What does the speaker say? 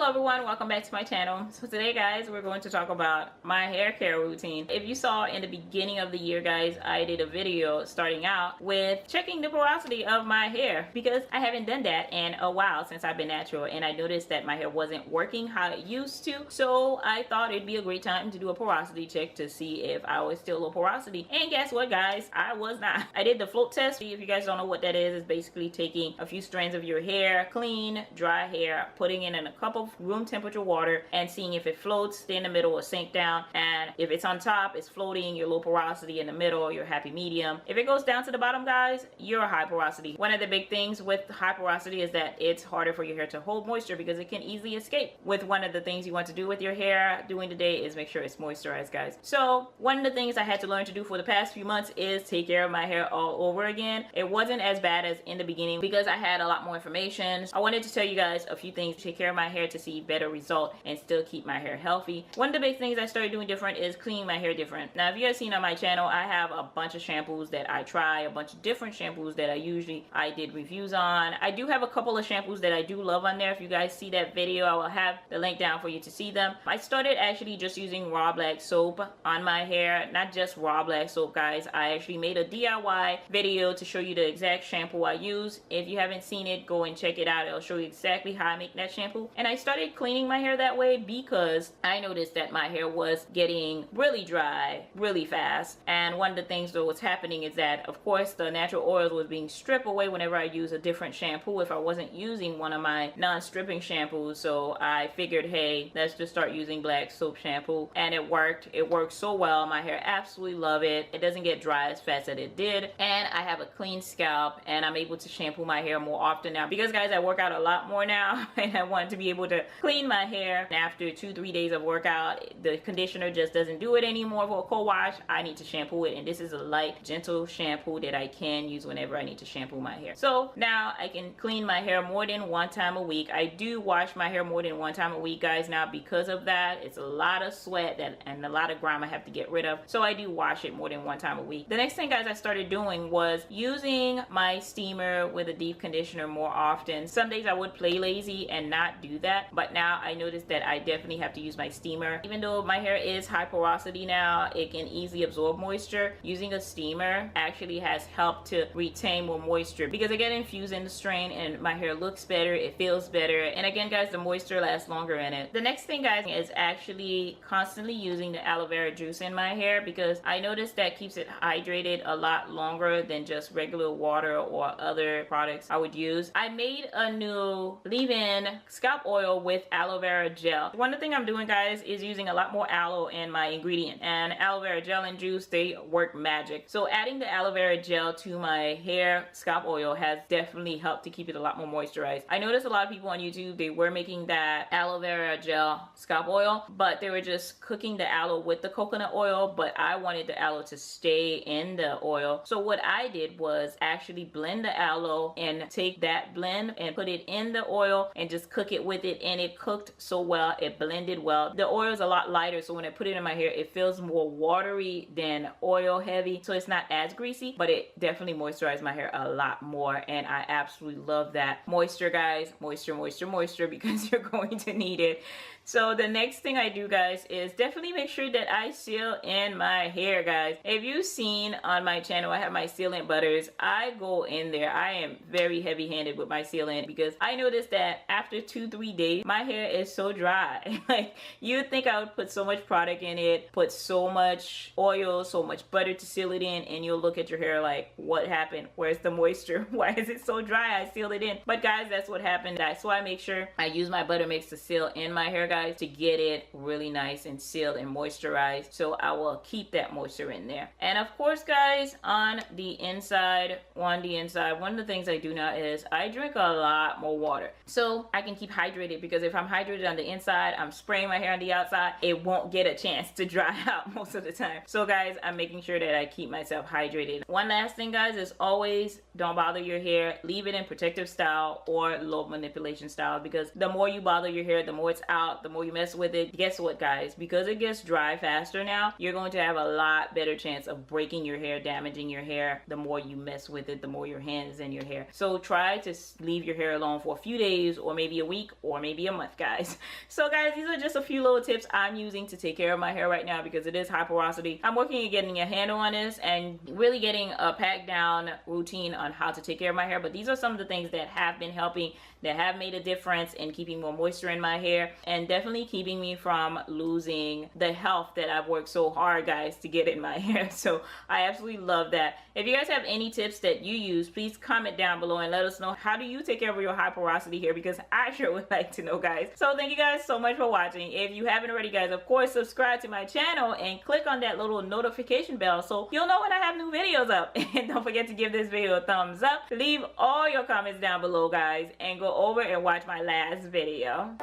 Hello everyone, welcome back to my channel. So today guys, we're going to talk about my hair care routine. If you saw in the beginning of the year guys, I did a video starting out with checking the porosity of my hair because I haven't done that in a while since I've been natural, and I noticed that my hair wasn't working how it used to. So I thought it'd be a great time to do a porosity check to see if I was still low porosity. And guess what guys, I was not. I did the float test. If you guys don't know what that is, it's basically taking a few strands of your hair, clean, dry hair, putting it in a cup of room temperature water and seeing if it floats, stay in the middle, or sink down. And if it's on top, it's floating, your low porosity; in the middle, your happy medium. If it goes down to the bottom guys, you're high porosity. One of the big things with high porosity is that it's harder for your hair to hold moisture because it can easily escape. With one of the things you want to do with your hair during the day is make sure it's moisturized guys. So one of the things I had to learn to do for the past few months is take care of my hair all over again. It wasn't as bad as in the beginning because I had a lot more information. I wanted to tell you guys a few things to take care of my hair to see better result and still keep my hair healthy. One of the big things I started doing different is cleaning my hair different. Now if you guys seen on my channel, I have a bunch of shampoos that I try, a bunch of different shampoos that I did reviews on. I do have a couple of shampoos that I do love on there. If you guys see that video, I will have the link down for you to see them. I started actually just using raw black soap on my hair, not just raw black soap guys. I actually made a DIY video to show you the exact shampoo I use. If you haven't seen it, go and check it out. It'll show you exactly how I make that shampoo. And I started cleaning my hair that way because I noticed that my hair was getting really dry really fast. And one of the things that was happening is that of course the natural oils was being stripped away whenever I use a different shampoo if I wasn't using one of my non-stripping shampoos. So I figured, hey, let's just start using black soap shampoo, and it worked. It worked so well. My hair absolutely love it. It doesn't get dry as fast as it did, and I have a clean scalp, and I'm able to shampoo my hair more often now because guys, I work out a lot more now and I want to be able to clean my hair. After 2-3 days of workout, the conditioner just doesn't do it anymore for a cold wash. I need to shampoo it, and this is a light, gentle shampoo that I can use whenever I need to shampoo my hair. So now I can clean my hair more than one time a week. I do wash my hair more than one time a week guys now because of that. It's a lot of sweat and a lot of grime I have to get rid of, so I do wash it more than one time a week. The next thing guys I started doing was using my steamer with a deep conditioner more often. Some days I would play lazy and not do that, but now I noticed that I definitely have to use my steamer. Even though my hair is high porosity now, it can easily absorb moisture. Using a steamer actually has helped to retain more moisture because I get infused in the strain and my hair looks better, it feels better, and again guys, the moisture lasts longer in it. The next thing guys is actually constantly using the aloe vera juice in my hair because I noticed that keeps it hydrated a lot longer than just regular water or other products I would use. I made a new leave-in scalp oil with aloe vera gel. One of the things I'm doing guys is using a lot more aloe in my ingredient, and aloe vera gel and juice, they work magic. So adding the aloe vera gel to my hair scalp oil has definitely helped to keep it a lot more moisturized. I noticed a lot of people on YouTube, they were making that aloe vera gel scalp oil, but they were just cooking the aloe with the coconut oil, but I wanted the aloe to stay in the oil. So what I did was actually blend the aloe and take that blend and put it in the oil and just cook it with it, and it cooked so well, it blended well. The oil is a lot lighter, so when I put it in my hair, it feels more watery than oil heavy, so it's not as greasy, but it definitely moisturized my hair a lot more, and I absolutely love that. Moisture guys, moisture, moisture, moisture, because you're going to need it. So the next thing I do guys is definitely make sure that I seal in my hair guys. If you've seen on my channel, I have my sealant butters. I go in there, I am very heavy handed with my sealant because I noticed that after 2-3 days my hair is so dry. Like you'd think I would put so much product in it, put so much oil, so much butter to seal it in, and you'll look at your hair like, what happened? Where's the moisture? Why is it so dry? I sealed it in. But guys, that's what happened. That's why I make sure I use my butter mix to seal in my hair guys, to get it really nice and sealed and moisturized. So I will keep that moisture in there. And of course guys, on the inside, one of the things I do now is I drink a lot more water so I can keep hydrated, because if I'm hydrated on the inside, I'm spraying my hair on the outside, it won't get a chance to dry out most of the time. So guys, I'm making sure that I keep myself hydrated. One last thing guys is always don't bother your hair. Leave it in protective style or low manipulation style, because the more you bother your hair, the more it's out, the more you mess with it. Guess what guys, because it gets dry faster now, you're going to have a lot better chance of breaking your hair, damaging your hair. The more you mess with it, the more your hand is in your hair. So try to leave your hair alone for a few days, or maybe a week, or maybe maybe a month, guys. So guys, these are just a few little tips I'm using to take care of my hair right now because it is high porosity. I'm working at getting a handle on this and really getting a packed down routine on how to take care of my hair. But these are some of the things that have been helping, that have made a difference in keeping more moisture in my hair and definitely keeping me from losing the health that I've worked so hard, guys, to get in my hair. So I absolutely love that. If you guys have any tips that you use, please comment down below and let us know, how do you take care of your high porosity hair, because I sure would like to know, guys. So thank you guys so much for watching. If you haven't already, guys, of course subscribe to my channel and click on that little notification bell so you'll know when I have new videos up. And don't forget to give this video a thumbs up, leave all your comments down below, guys, and go over and watch my last video.